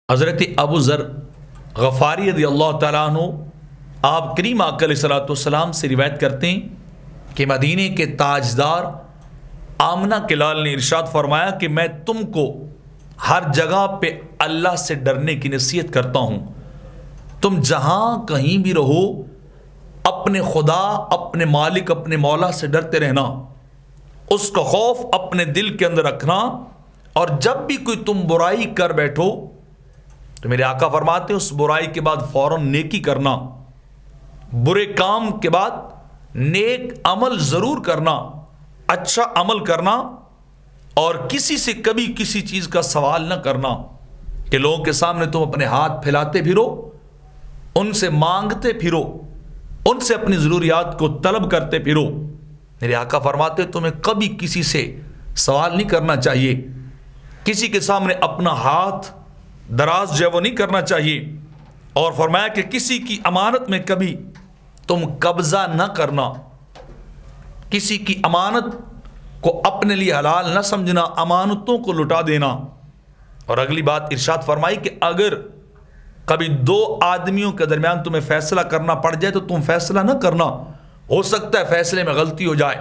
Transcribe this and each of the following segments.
حضرت ابو ذر غفاری رضی اللہ تعالیٰ عنہ آپ کریم آقا علیہ الصلوۃ والسلام سے روایت کرتے ہیں کہ مدینے کے تاجدار آمنہ کے لال نے ارشاد فرمایا کہ میں تم کو ہر جگہ پہ اللہ سے ڈرنے کی نصیحت کرتا ہوں، تم جہاں کہیں بھی رہو اپنے خدا، اپنے مالک، اپنے مولا سے ڈرتے رہنا، اس کا خوف اپنے دل کے اندر رکھنا، اور جب بھی کوئی تم برائی کر بیٹھو تو میرے آقا فرماتے ہیں اس برائی کے بعد فوراً نیکی کرنا، برے کام کے بعد نیک عمل ضرور کرنا، اچھا عمل کرنا، اور کسی سے کبھی کسی چیز کا سوال نہ کرنا کہ لوگوں کے سامنے تم اپنے ہاتھ پھیلاتے پھرو، ان سے مانگتے پھرو، ان سے اپنی ضروریات کو طلب کرتے پھرو۔ میرے آقا فرماتے تمہیں کبھی کسی سے سوال نہیں کرنا چاہیے، کسی کے سامنے اپنا ہاتھ دراز جو ہے وہ نہیں کرنا چاہیے، اور فرمایا کہ کسی کی امانت میں کبھی تم قبضہ نہ کرنا، کسی کی امانت کو اپنے لیے حلال نہ سمجھنا، امانتوں کو لٹا دینا۔ اور اگلی بات ارشاد فرمائی کہ اگر کبھی دو آدمیوں کے درمیان تمہیں فیصلہ کرنا پڑ جائے تو تم فیصلہ نہ کرنا، ہو سکتا ہے فیصلے میں غلطی ہو جائے،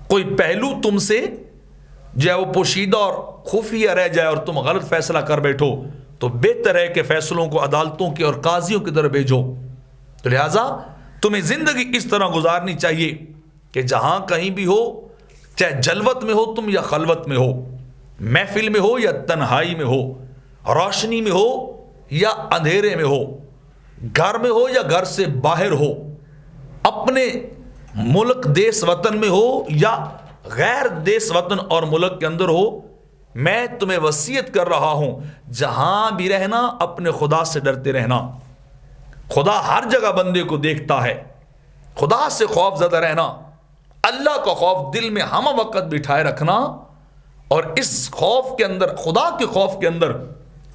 کوئی پہلو تم سے جو ہے وہ پوشیدہ اور خفیہ رہ جائے اور تم غلط فیصلہ کر بیٹھو، تو بہتر ہے کہ فیصلوں کو عدالتوں کی اور قاضیوں کی طرف بھیجو۔ تو لہٰذا تمہیں زندگی اس طرح گزارنی چاہیے کہ جہاں کہیں بھی ہو، چاہے جلوت میں ہو تم یا خلوت میں ہو، محفل میں ہو یا تنہائی میں ہو، روشنی میں ہو یا اندھیرے میں ہو، گھر میں ہو یا گھر سے باہر ہو، اپنے ملک دیس وطن میں ہو یا غیر دیس وطن اور ملک کے اندر ہو، میں تمہیں وصیت کر رہا ہوں جہاں بھی رہنا اپنے خدا سے ڈرتے رہنا۔ خدا ہر جگہ بندے کو دیکھتا ہے، خدا سے خوف زدہ رہنا، اللہ کا خوف دل میں ہم وقت بٹھائے رکھنا، اور اس خوف کے اندر، خدا کے خوف کے اندر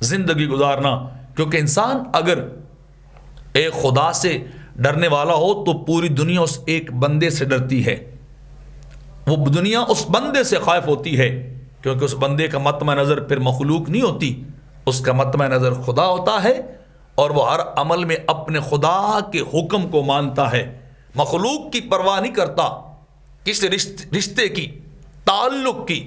زندگی گزارنا۔ کیونکہ انسان اگر ایک خدا سے ڈرنے والا ہو تو پوری دنیا اس ایک بندے سے ڈرتی ہے، وہ دنیا اس بندے سے خائف ہوتی ہے، کیونکہ اس بندے کا مطمع نظر پھر مخلوق نہیں ہوتی، اس کا مطمع نظر خدا ہوتا ہے، اور وہ ہر عمل میں اپنے خدا کے حکم کو مانتا ہے، مخلوق کی پرواہ نہیں کرتا، کسی رشتے کی، تعلق کی،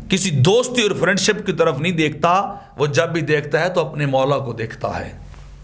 کسی دوستی اور فرینڈشپ کی طرف نہیں دیکھتا، وہ جب بھی دیکھتا ہے تو اپنے مولا کو دیکھتا ہے۔